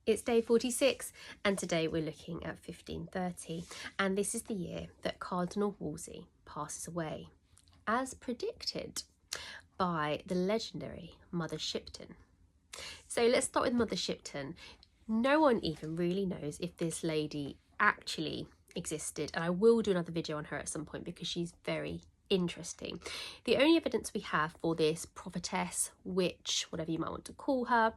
It's day 46 and today we're looking at 1530 and this is the year that Cardinal Wolsey passes away, as predicted by the legendary Mother Shipton. So let's start with Mother Shipton. No one even really knows if this lady actually existed, and I will do another video on her at some point because she's very interesting. The only evidence we have for this prophetess, witch, whatever you might want to call her,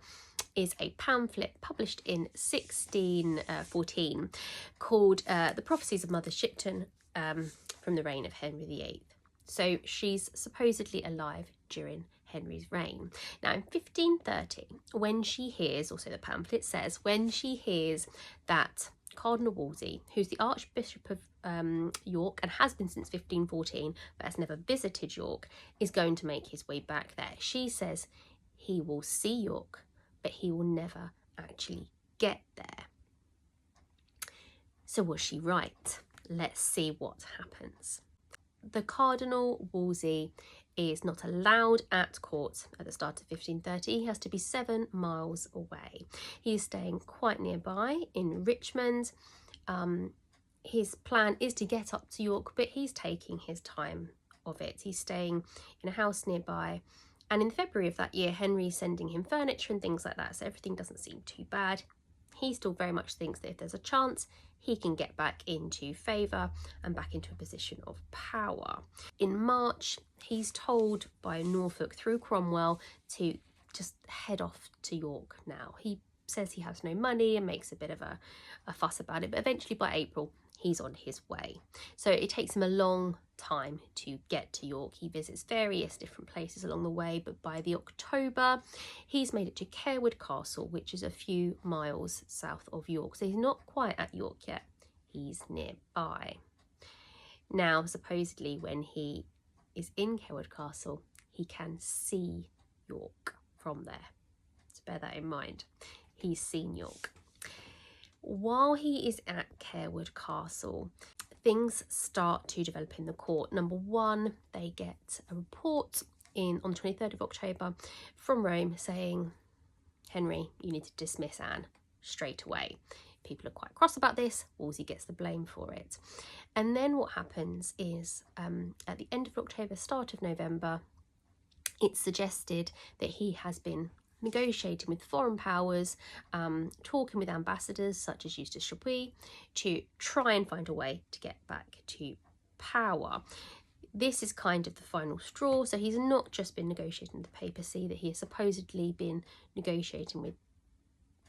is a pamphlet published in 1614 called The Prophecies of Mother Shipton from the reign of Henry VIII. So she's supposedly alive during Henry's reign. Now in 1530, when she hears, also the pamphlet says, when she hears that Cardinal Wolsey, who's the Archbishop of York and has been since 1514 but has never visited York, is going to make his way back there, she says he will see York, but he will never actually get there. So was she right? Let's see what happens. The Cardinal Wolsey is not allowed at court at the start of 1530. He has to be 7 miles away. He's staying quite nearby in Richmond. His plan is to get up to York, but he's taking his time of it. He's staying in a house nearby. And in February of that year, Henry's sending him furniture and things like that, so everything doesn't seem too bad. He still very much thinks that if there's a chance, he can get back into favour and back into a position of power. In March, he's told by Norfolk through Cromwell to just head off to York now. He says he has no money and makes a bit of a fuss about it, but eventually by April, he's on his way. So it takes him a long time to get to York. He visits various different places along the way, but by the October, he's made it to Carewood Castle, which is a few miles south of York. So he's not quite at York yet. He's nearby. Now, supposedly, when he is in Carewood Castle, he can see York from there. So bear that in mind. He's seen York. While he is at Carewood Castle, things start to develop in the court. Number one, they get a report on the 23rd of October from Rome saying, Henry, you need to dismiss Anne straight away. People are quite cross about this. Wolsey gets the blame for it. And then what happens is at the end of October, start of November, it's suggested that he has been negotiating with foreign powers, talking with ambassadors such as Eustace Chapuis to try and find a way to get back to power. This is kind of the final straw. So he's not just been negotiating with the papacy, that he has supposedly been negotiating with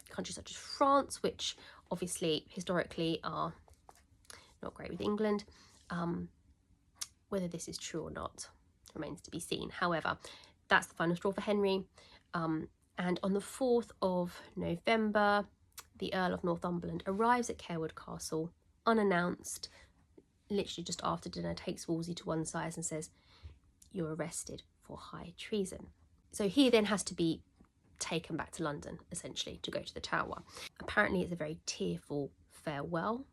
countries such as France, which obviously historically are not great with England. Whether this is true or not remains to be seen. However, that's the final straw for Henry. And on the 4th of November, the Earl of Northumberland arrives at Carewood Castle unannounced, literally just after dinner, takes Wolsey to one side and says, you're arrested for high treason. So he then has to be taken back to London, essentially, to go to the Tower. Apparently it's a very tearful farewell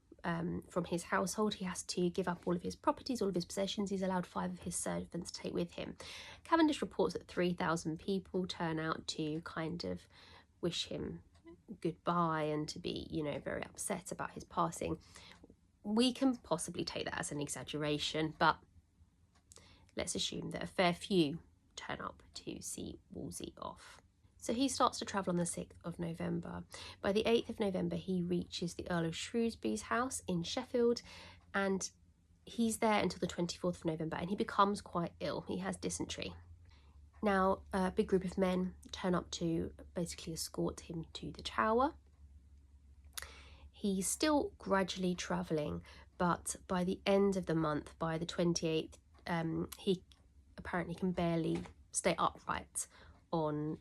from his household. He has to give up all of his properties, all of his possessions. He's allowed 5 of his servants to take with him. Cavendish reports that 3,000 people turn out to kind of wish him goodbye and to be, you know, very upset about his passing. We can possibly take that as an exaggeration, but let's assume that a fair few turn up to see Wolsey off. So he starts to travel on the 6th of November. By the 8th of November, he reaches the Earl of Shrewsbury's house in Sheffield, and he's there until the 24th of November, and he becomes quite ill. He has dysentery. Now, a big group of men turn up to basically escort him to the Tower. He's still gradually travelling, but by the end of the month, by the 28th, he apparently can barely stay upright on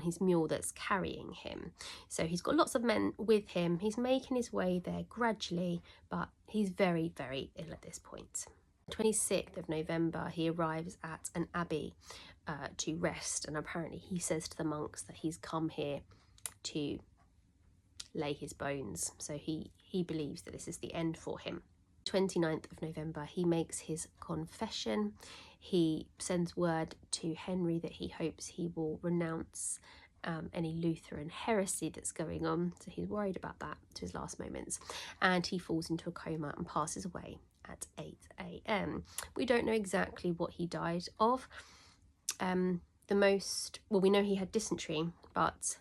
his mule that's carrying him. So he's got lots of men with him. He's making his way there gradually, but he's very, very ill at this point. 26th of November, he arrives at an abbey to rest, and apparently he says to the monks that he's come here to lay his bones. So he believes that this is the end for him. 29th of November, he makes his confession. He sends word to Henry that he hopes he will renounce any Lutheran heresy that's going on. So he's worried about that to his last moments. And he falls into a coma and passes away at 8 a.m. We don't know exactly what he died of. We know he had dysentery, but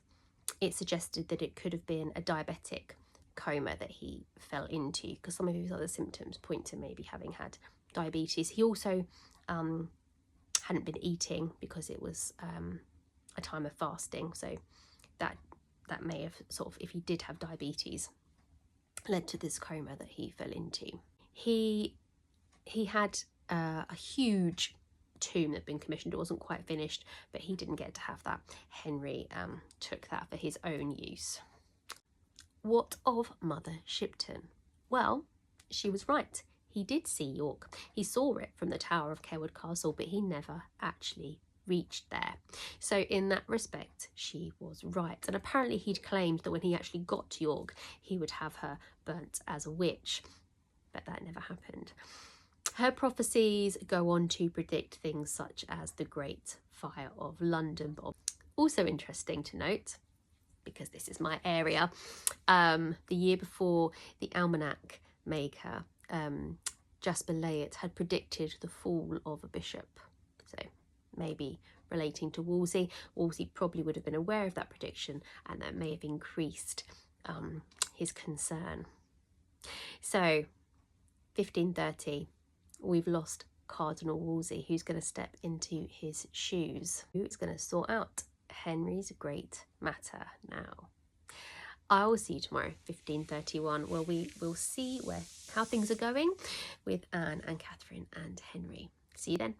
it suggested that it could have been a diabetic coma that he fell into, because some of his other symptoms point to maybe having had diabetes. He also hadn't been eating because it was a time of fasting, so that may have sort of, if he did have diabetes, led to this coma that he fell into. He had a huge tomb that had been commissioned. It wasn't quite finished, but he didn't get to have that. Henry took that for his own use. What of Mother Shipton? Well, she was right. He did see York. He saw it from the tower of Cawood Castle, but he never actually reached there. So in that respect, she was right. And apparently he'd claimed that when he actually got to York, he would have her burnt as a witch, but that never happened. Her prophecies go on to predict things such as the Great Fire of London. Also interesting to note, because this is my area, the year before, the almanac maker, Jasper Layet, had predicted the fall of a bishop. So maybe relating to Wolsey. Wolsey probably would have been aware of that prediction, and that may have increased his concern. So 1530, we've lost Cardinal Wolsey. Who's going to step into his shoes? Who's going to sort out Henry's great matter now? I will see you tomorrow, 1531, where we will see how things are going with Anne and Catherine and Henry. See you then.